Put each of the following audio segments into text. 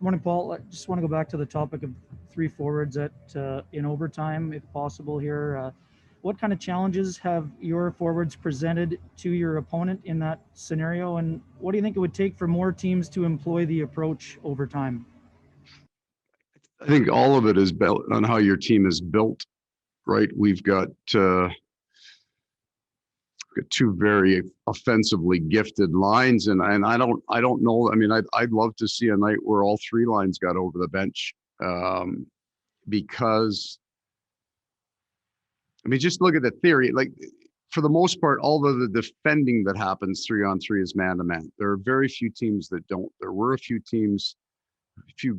Morning, Paul. I just want to go back to the topic of three forwards at in overtime, if possible. Here, what kind of challenges have your forwards presented to your opponent in that scenario, and what do you think it would take for more teams to employ the approach over time? I think all of it is built on how your team is built, right? We've got two very offensively gifted lines, and I don't know. I mean, I'd love to see a night where all three lines got over the bench, because I mean, just look at the theory. Like, for the most part, all of the defending that happens 3-on-3 is man to man. There are very few teams that don't. There were a few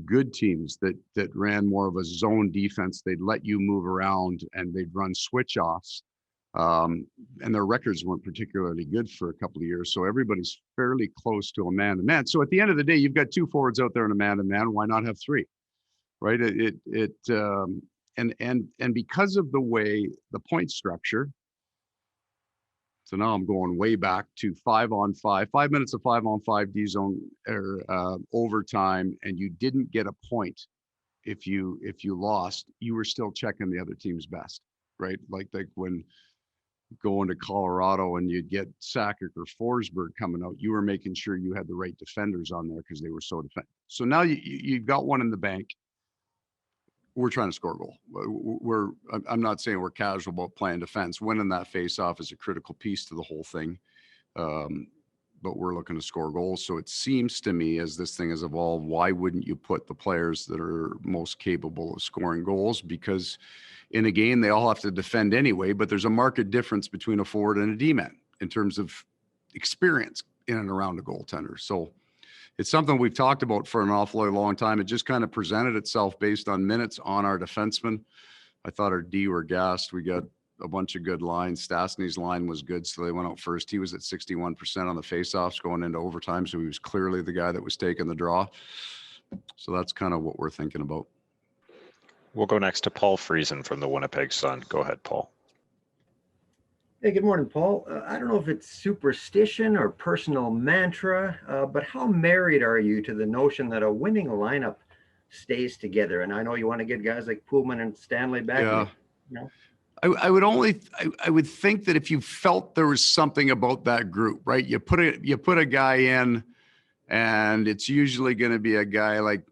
good teams that ran more of a zone defense. They'd let you move around and they'd run switch offs. And their records weren't particularly good for a couple of years. So everybody's fairly close to a man-to-man. So at the end of the day, you've got two forwards out there in a man-to-man. Why not have three, right? And because of the way the point structure, so now I'm going way back to 5-on-5, 5 minutes of 5-on-5 D zone or overtime, and you didn't get a point. If you lost, you were still checking the other team's best, right? Like when going to Colorado and you'd get Sakic or Forsberg coming out, you were making sure you had the right defenders on there because they were so defensive. So now you've got one in the bank. We're trying to score a goal. I'm not saying we're casual about playing defense. Winning that face-off is a critical piece to the whole thing. But we're looking to score goals. So it seems to me, as this thing has evolved, why wouldn't you put the players that are most capable of scoring goals? Because in a game, they all have to defend anyway, but there's a marked difference between a forward and a D-man in terms of experience in and around a goaltender. So it's something we've talked about for an awfully long time. It just kind of presented itself based on minutes on our defensemen. I thought our D were gassed. We got a bunch of good lines. Stastny's line was good, so they went out first. He was at 61% on the faceoffs going into overtime, so he was clearly the guy that was taking the draw. So that's kind of what we're thinking about. We'll go next to Paul Friesen from the Winnipeg Sun. Go ahead, Paul. Hey, good morning, Paul. I don't know if it's superstition or personal mantra, but how married are you to the notion that a winning lineup stays together? And I know you want to get guys like Poolman and Stanley back. Yeah. You know? I would think that if you felt there was something about that group, right? You put a guy in, and it's usually going to be a guy like,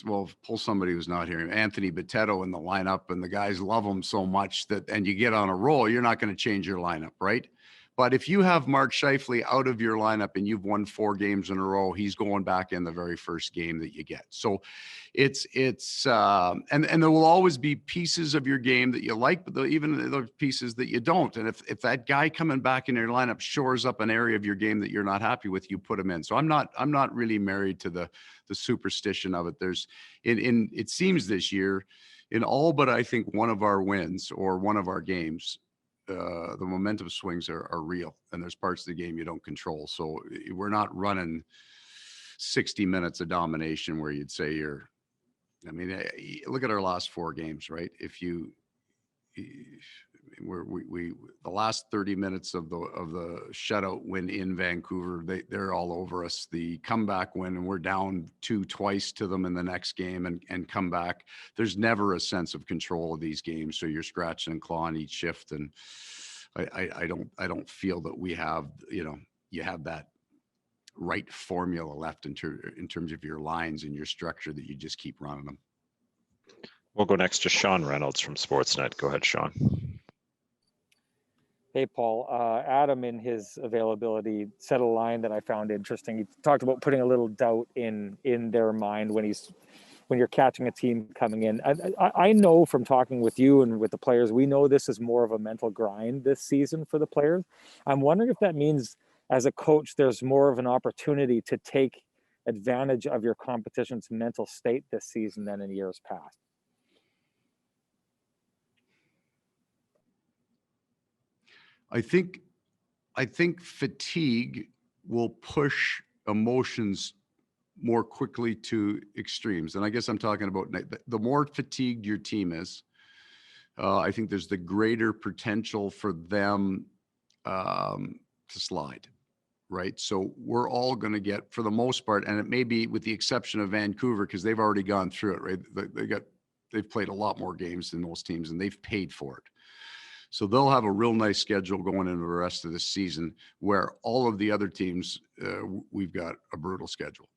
well, pull somebody who's not here, Anthony Boteto in the lineup, and the guys love him so much and you get on a roll, you're not going to change your lineup, right? But if you have Mark Scheifele out of your lineup and you've won 4 games in a row, he's going back in the very first game that you get. So it's and there will always be pieces of your game that you like, but even the pieces that you don't. And if that guy coming back in your lineup shores up an area of your game that you're not happy with, you put him in. So I'm not really married to the superstition of it. It seems this year, in all but I think one of our wins or one of our games, the momentum swings are real, and there's parts of the game you don't control. So we're not running 60 minutes of domination where you'd say look at our last 4 games, right? The last 30 minutes of the shutout win in Vancouver, they're all over us. The comeback win, and we're down 2 twice to them in the next game and come back. There's never a sense of control of these games, so you're scratching and clawing each shift. And I don't feel that we have, you have that right formula left in terms of your lines and your structure that you just keep running them. We'll go next to Sean Reynolds from Sportsnet. Go ahead, Sean. Hey, Paul. Adam, in his availability, said a line that I found interesting. He talked about putting a little doubt in their mind when you're catching a team coming in. I know from talking with you and with the players, we know this is more of a mental grind this season for the players. I'm wondering if that means, as a coach, there's more of an opportunity to take advantage of your competition's mental state this season than in years past. I think fatigue will push emotions more quickly to extremes. And I guess I'm talking about the more fatigued your team is, I think there's the greater potential for them to slide, right? So we're all going to get, for the most part, and it may be with the exception of Vancouver, because they've already gone through it, right? They've played a lot more games than most teams, and they've paid for it. So they'll have a real nice schedule going into the rest of the season, where all of the other teams, we've got a brutal schedule,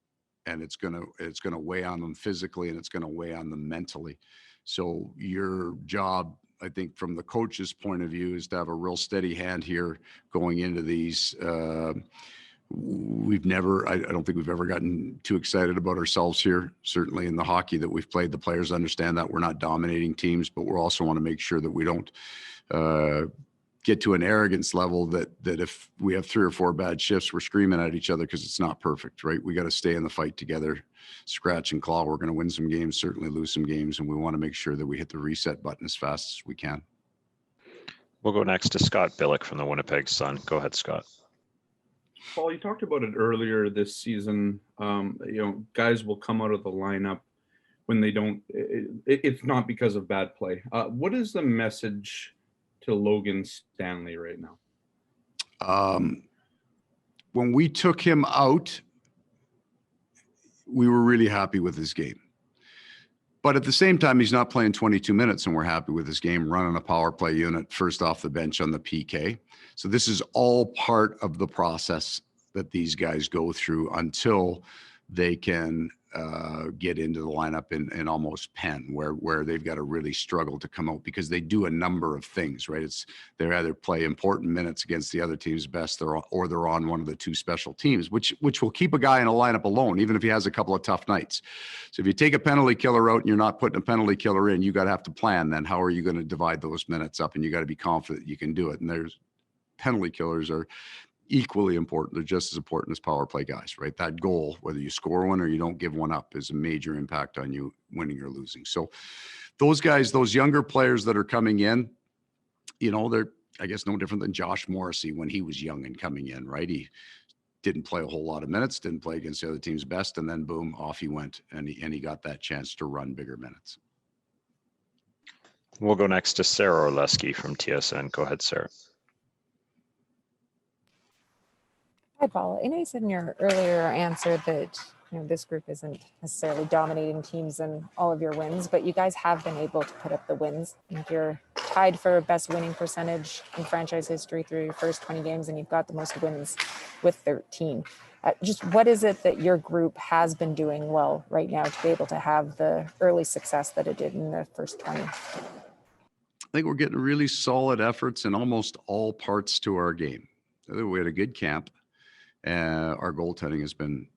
and it's gonna weigh on them physically, and it's gonna weigh on them mentally. So your job, I think, from the coach's point of view, is to have a real steady hand here going into these. I don't think we've ever gotten too excited about ourselves here. Certainly in the hockey that we've played, the players understand that we're not dominating teams, but we also want to make sure that we don't get to an arrogance level that if we have 3 or 4 bad shifts, we're screaming at each other because it's not perfect, right? We got to stay in the fight together, scratch and claw. We're going to win some games, certainly lose some games, and we want to make sure that we hit the reset button as fast as we can. We'll go next to Scott Billick from the Winnipeg Sun. Go ahead, Scott. Paul, you talked about it earlier this season. Guys will come out of the lineup when they don't. It's not because of bad play. What is the message to Logan Stanley right now? When we took him out, we were really happy with his game. But at the same time, he's not playing 22 minutes, and we're happy with his game, running a power play unit first off the bench on the PK. So this is all part of the process that these guys go through until they can get into the lineup in almost pen, where they've got to really struggle to come out, because they do a number of things, right? They either play important minutes against the other team's best, or they're on one of the 2 special teams, which will keep a guy in a lineup alone, even if he has a couple of tough nights. So if you take a penalty killer out and you're not putting a penalty killer in, you got to have to plan then how are you going to divide those minutes up, and you got to be confident you can do it. And there's penalty killers are equally important. They're just as important as power play guys, right? That goal, whether you score one or you don't give one up, is a major impact on you winning or losing. So those guys, those younger players that are coming in, they're, I guess, no different than Josh Morrissey when he was young and coming in, right? He didn't play a whole lot of minutes, didn't play against the other team's best, and then boom, off he went, and he got that chance to run bigger minutes. We'll go next to Sarah Orleski from TSN. Go ahead, Sarah. Hi, Paul. I know you said in your earlier answer that this group isn't necessarily dominating teams in all of your wins, but you guys have been able to put up the wins. I think you're tied for best winning percentage in franchise history through your first 20 games, and you've got the most wins with 13. Just what is it that your group has been doing well right now to be able to have the early success that it did in the first 20? I think we're getting really solid efforts in almost all parts to our game. We had a good camp. Our goaltending has been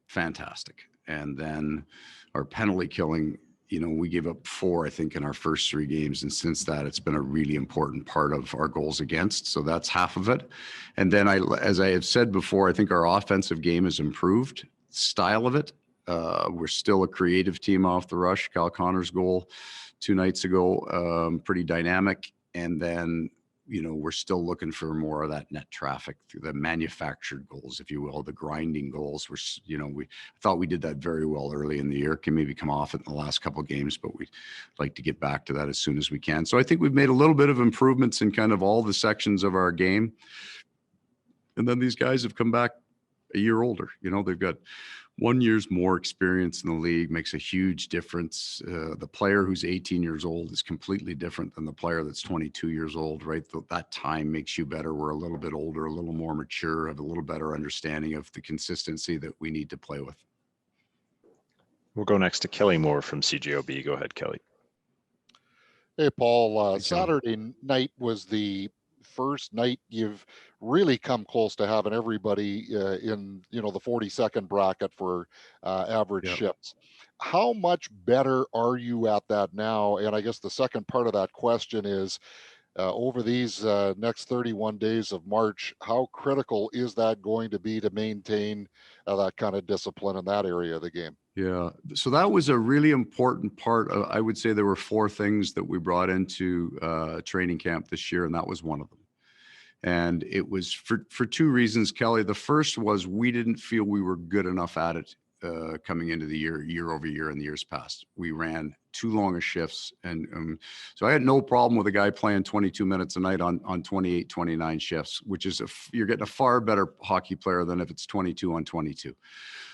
fantastic. And then our penalty killing, we gave up 4, I think, in our first 3 games. And since that, it's been a really important part of our goals against. So that's half of it. And then as I have said before, I think our offensive game has improved, style of it. We're still a creative team off the rush. Kyle Connor's goal 2 nights ago, pretty dynamic. And then, we're still looking for more of that net traffic through the manufactured goals, if you will, the grinding goals. We thought we did that very well early in the year. Can maybe come off it in the last couple of games, but we'd like to get back to that as soon as we can. So I think we've made a little bit of improvements in kind of all the sections of our game. And then these guys have come back a year older. They've got 1 year's more experience in the league, makes a huge difference. The player who's 18 years old is completely different than the player that's 22 years old, right? That time makes you better. We're a little bit older, a little more mature, have a little better understanding of the consistency that we need to play with. We'll go next to Kelly Moore from CJOB. Go ahead, Kelly. Hey, Paul. Hey, Saturday night was the first night you've really come close to having everybody in the 40-second bracket for average shifts. How much better are you at that now? And I guess the second part of that question is, over these next 31 days of March, how critical is that going to be to maintain that kind of discipline in that area of the game? Yeah, so that was a really important part. I would say there were 4 things that we brought into training camp this year, and that was one of them. And it was for 2 reasons, Kelly. The first was we didn't feel we were good enough at it coming into the year over year in the years past. We ran too long of shifts. And so I had no problem with a guy playing 22 minutes a night on 28, 29 shifts, which is, you're getting a far better hockey player than if it's 22 on 22.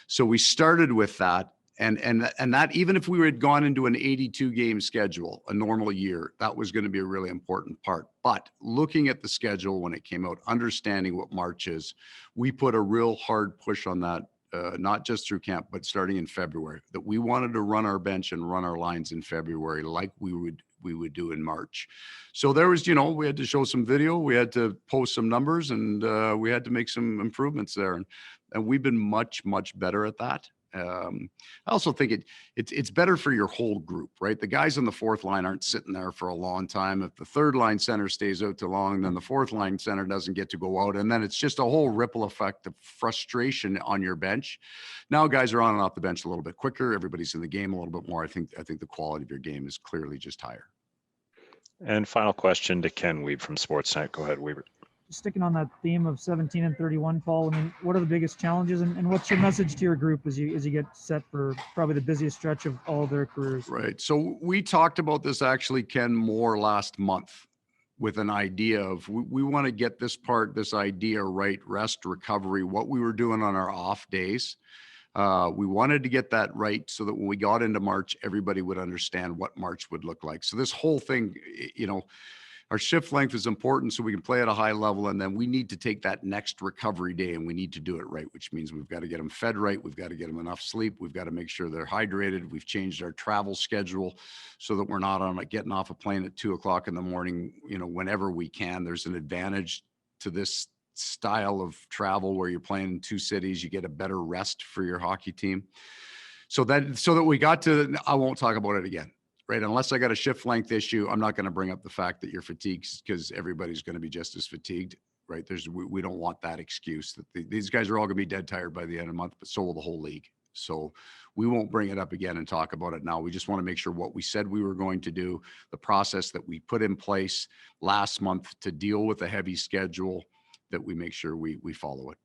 So we started with that. And that, even if we had gone into an 82 game schedule, a normal year, that was going to be a really important part. But looking at the schedule when it came out, understanding what March is, we put a real hard push on that, not just through camp, but starting in February, that we wanted to run our bench and run our lines in February like we would do in March. So there was, we had to show some video, we had to post some numbers, and we had to make some improvements there. And we've been much, much better at that. I also think it's better for your whole group, right? The guys on the fourth line aren't sitting there for a long time. If the third line center stays out too long, then the fourth line center doesn't get to go out. And then it's just a whole ripple effect of frustration on your bench. Now guys are on and off the bench a little bit quicker. Everybody's in the game a little bit more. I think the quality of your game is clearly just higher. And final question to Ken Weeb from Sportsnet. Go ahead, Weaver. Sticking on that theme of 17 and 31, Paul, I mean, what are the biggest challenges, and what's your message to your group as you get set for probably the busiest stretch of all their careers? Right. So we talked about this actually, Ken, more last month with an idea of we want to get this idea right, rest, recovery, what we were doing on our off days. We wanted to get that right so that when we got into March, everybody would understand what March would look like. So this whole thing, our shift length is important so we can play at a high level, and then we need to take that next recovery day and we need to do it right, which means we've got to get them fed right. We've got to get them enough sleep. We've got to make sure they're hydrated. We've changed our travel schedule so that we're not on getting off a plane at 2 o'clock in the morning, whenever we can. There's an advantage to this style of travel where you're playing in two cities. You get a better rest for your hockey team. So that we got to, I won't talk about it again. Right. Unless I got a shift length issue, I'm not going to bring up the fact that you're fatigued, because everybody's going to be just as fatigued. Right. We don't want that excuse that these guys are all going to be dead tired by the end of the month, but so will the whole league. So we won't bring it up again and talk about it now. We just want to make sure what we said we were going to do, the process that we put in place last month to deal with a heavy schedule, that we make sure we follow it.